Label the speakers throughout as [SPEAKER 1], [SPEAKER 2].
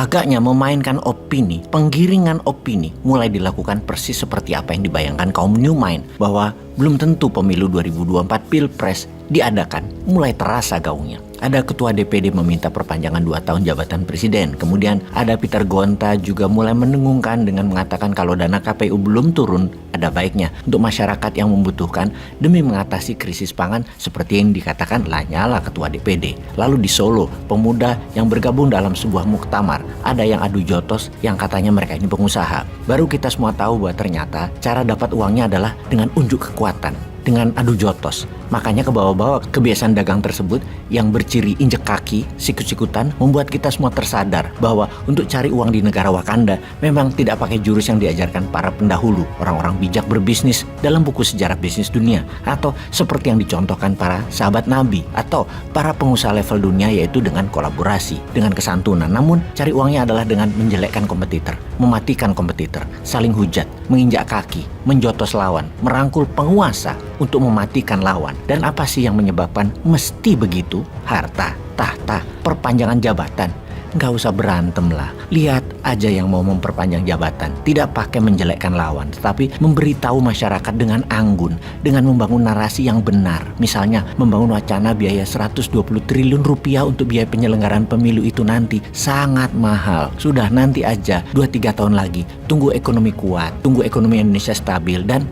[SPEAKER 1] Agaknya memainkan opini, penggiringan opini mulai dilakukan persis seperti apa yang dibayangkan kaum New Mind, bahwa belum tentu pemilu 2024 Pilpres diadakan, mulai terasa gaungnya. Ada ketua DPD meminta perpanjangan 2 tahun jabatan presiden. Kemudian ada Peter Gonta juga mulai mendengungkan dengan mengatakan kalau dana KPU belum turun, ada baiknya untuk masyarakat yang membutuhkan demi mengatasi krisis pangan seperti yang dikatakan Lanyala ketua DPD. Lalu di Solo, pemuda yang bergabung dalam sebuah muktamar, ada yang adu jotos yang katanya mereka ini pengusaha. Baru kita semua tahu bahwa ternyata cara dapat uangnya adalah dengan unjuk kekuatan, dengan adu jotos. Makanya ke bawah-bawah kebiasaan dagang tersebut yang berciri injek kaki, sikut-sikutan, membuat kita semua tersadar bahwa untuk cari uang di negara Wakanda memang tidak pakai jurus yang diajarkan para pendahulu, orang-orang bijak berbisnis dalam buku sejarah bisnis dunia, atau seperti yang dicontohkan para sahabat Nabi atau para pengusaha level dunia, yaitu dengan kolaborasi, dengan kesantunan. Namun cari uangnya adalah dengan menjelekkan kompetitor, mematikan kompetitor, saling hujat, menginjak kaki, menjotos lawan, merangkul penguasa untuk mematikan lawan. Dan apa sih yang menyebabkan mesti begitu? Harta, tahta, perpanjangan jabatan. Nggak usah berantem lah. Lihat aja yang mau memperpanjang jabatan. Tidak pakai menjelekkan lawan, tetapi memberitahu masyarakat dengan anggun, dengan membangun narasi yang benar. Misalnya membangun wacana biaya 120 triliun rupiah untuk biaya penyelenggaraan pemilu itu nanti sangat mahal. Sudah, nanti aja 2-3 tahun lagi. Tunggu ekonomi kuat, tunggu ekonomi Indonesia stabil, dan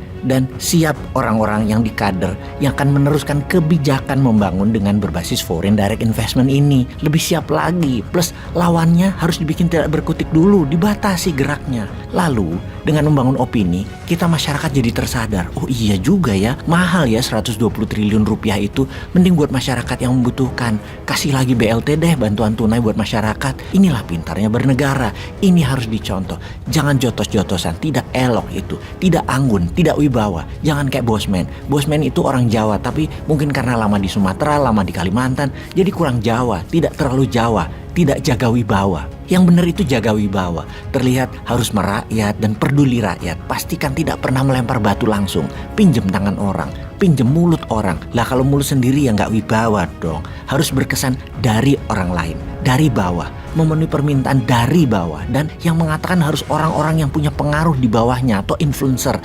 [SPEAKER 1] siap orang-orang yang dikader yang akan meneruskan kebijakan membangun dengan berbasis foreign direct investment ini. Lebih siap lagi, plus lawannya harus dibikin tidak berkutik dulu, dibatasi geraknya. Lalu dengan membangun opini, kita masyarakat jadi tersadar, oh iya juga ya, mahal ya 120 triliun rupiah itu, mending buat masyarakat yang membutuhkan. Kasih lagi BLT deh, bantuan tunai buat masyarakat. Inilah pintarnya bernegara, ini harus dicontoh. Jangan jotos-jotosan, tidak elok itu, tidak anggun, tidak wibawa. Jangan kayak Bosman. Bosman itu orang Jawa, tapi mungkin karena lama di Sumatera, lama di Kalimantan, jadi kurang Jawa, tidak terlalu Jawa, tidak jaga wibawa. Yang benar itu jaga wibawa, terlihat harus merakyat dan peduli rakyat. Pastikan tidak pernah melempar batu langsung, pinjem tangan orang, pinjem mulut orang. Lah kalau mulut sendiri ya nggak wibawa dong. Harus berkesan dari orang lain, dari bawah, memenuhi permintaan dari bawah. Dan yang mengatakan harus orang-orang yang punya pengaruh di bawahnya, atau influencer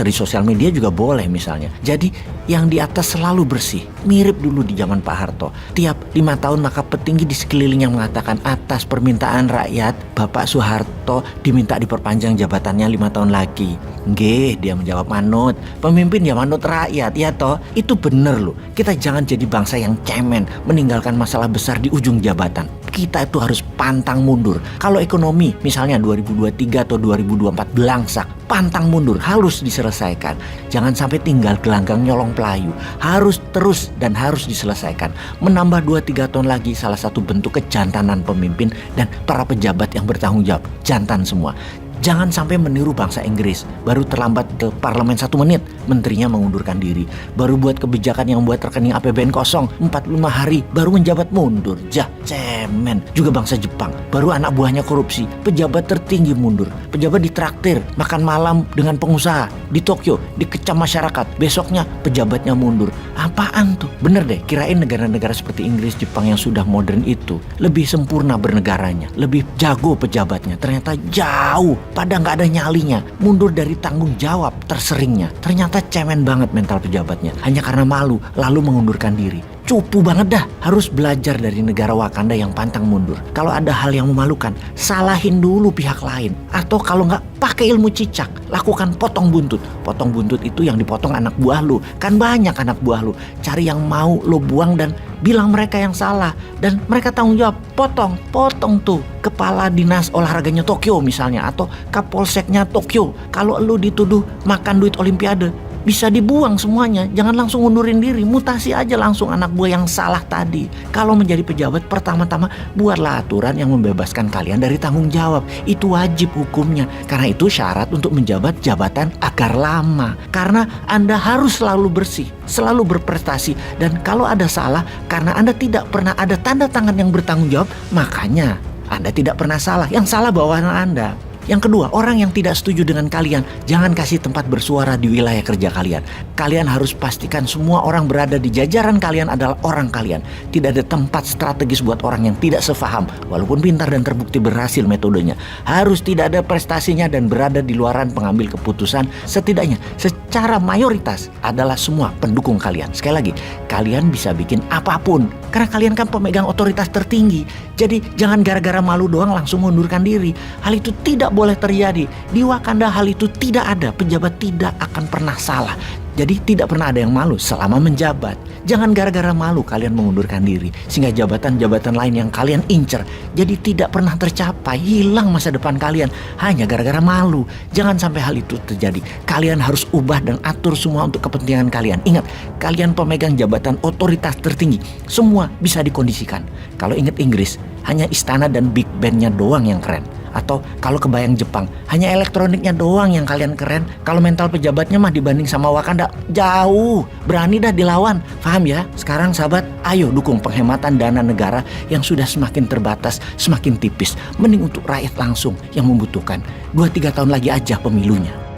[SPEAKER 1] di sosial media juga boleh misalnya. Jadi yang di atas selalu bersih. Mirip dulu di zaman Pak Harto. Tiap 5 tahun maka petinggi di sekeliling yang mengatakan atas permintaan rakyat, Bapak Soeharto diminta diperpanjang jabatannya 5 tahun lagi. Nggih, dia menjawab manut. Pemimpin ya manut rakyat, ya toh. Itu bener loh. Kita jangan jadi bangsa yang cemen, meninggalkan masalah besar di ujung jabatan. Kita itu harus pantang mundur. Kalau ekonomi misalnya 2023 atau 2024 belangsak, pantang mundur, harus diselesaikan. Jangan sampai tinggal gelanggang nyolong pelayu. Harus terus dan harus diselesaikan. Menambah 2-3 tahun lagi salah satu bentuk kejantanan pemimpin dan para pejabat yang bertanggung jawab. Jantan semua. Jangan sampai meniru bangsa Inggris. Baru terlambat ke parlemen 1 menit, menterinya mengundurkan diri. Baru buat kebijakan yang buat rekening APBN kosong 45 hari, baru menjabat mundur. Cemen. Juga bangsa Jepang, baru anak buahnya korupsi, pejabat tertinggi mundur. Pejabat ditraktir, makan malam dengan pengusaha. Di Tokyo, dikecam masyarakat, besoknya pejabatnya mundur. Apaan tuh? Bener deh, kirain negara-negara seperti Inggris, Jepang yang sudah modern itu lebih sempurna bernegaranya, lebih jago pejabatnya. Ternyata jauh. Pada nggak ada nyalinya, mundur dari tanggung jawab terseringnya. Ternyata cemen banget mental pejabatnya, hanya karena malu lalu mengundurkan diri. Cupu banget dah, harus belajar dari negara Wakanda yang pantang mundur. Kalau ada hal yang memalukan, salahin dulu pihak lain. Atau kalau nggak, pakai ilmu cicak, lakukan potong buntut. Potong buntut itu yang dipotong anak buah lu. Kan banyak anak buah lu. Cari yang mau lu buang dan bilang mereka yang salah. Dan mereka tanggung jawab, potong tuh kepala dinas olahraganya Tokyo misalnya, atau kapolseknya Tokyo. Kalau lu dituduh makan duit olimpiade, bisa dibuang semuanya, jangan langsung ngundurin diri, mutasi aja langsung anak buah yang salah tadi. Kalau menjadi pejabat, pertama-tama buatlah aturan yang membebaskan kalian dari tanggung jawab. Itu wajib hukumnya, karena itu syarat untuk menjabat jabatan agar lama. Karena Anda harus selalu bersih, selalu berprestasi, dan kalau ada salah, karena Anda tidak pernah ada tanda tangan yang bertanggung jawab, makanya Anda tidak pernah salah, yang salah bawahan Anda. Yang kedua, orang yang tidak setuju dengan kalian, jangan kasih tempat bersuara di wilayah kerja kalian. Kalian harus pastikan semua orang berada di jajaran kalian adalah orang kalian. Tidak ada tempat strategis buat orang yang tidak sefaham, walaupun pintar dan terbukti berhasil metodenya. Harus tidak ada prestasinya dan berada di luaran pengambil keputusan, setidaknya secara mayoritas adalah semua pendukung kalian. Sekali lagi, kalian bisa bikin apapun, karena kalian kan pemegang otoritas tertinggi. Jadi jangan gara-gara malu doang langsung mundurkan diri. Hal itu tidak boleh terjadi. Di Wakanda hal itu tidak ada. Pejabat tidak akan pernah salah. Jadi tidak pernah ada yang malu selama menjabat. Jangan gara-gara malu kalian mengundurkan diri, sehingga jabatan-jabatan lain yang kalian incer jadi tidak pernah tercapai. Hilang masa depan kalian hanya gara-gara malu. Jangan sampai hal itu terjadi. Kalian harus ubah dan atur semua untuk kepentingan kalian. Ingat, kalian pemegang jabatan otoritas tertinggi. Semua bisa dikondisikan. Kalau ingat Inggris, hanya istana dan big bandnya doang yang keren. Atau kalau kebayang Jepang, hanya elektroniknya doang yang kalian keren. Kalau mental pejabatnya mah dibanding sama Wakanda jauh. Berani dah dilawan. Paham ya? Sekarang sahabat, ayo dukung penghematan dana negara yang sudah semakin terbatas, semakin tipis. Mending untuk rakyat langsung yang membutuhkan. 2-3 tahun lagi aja pemilunya.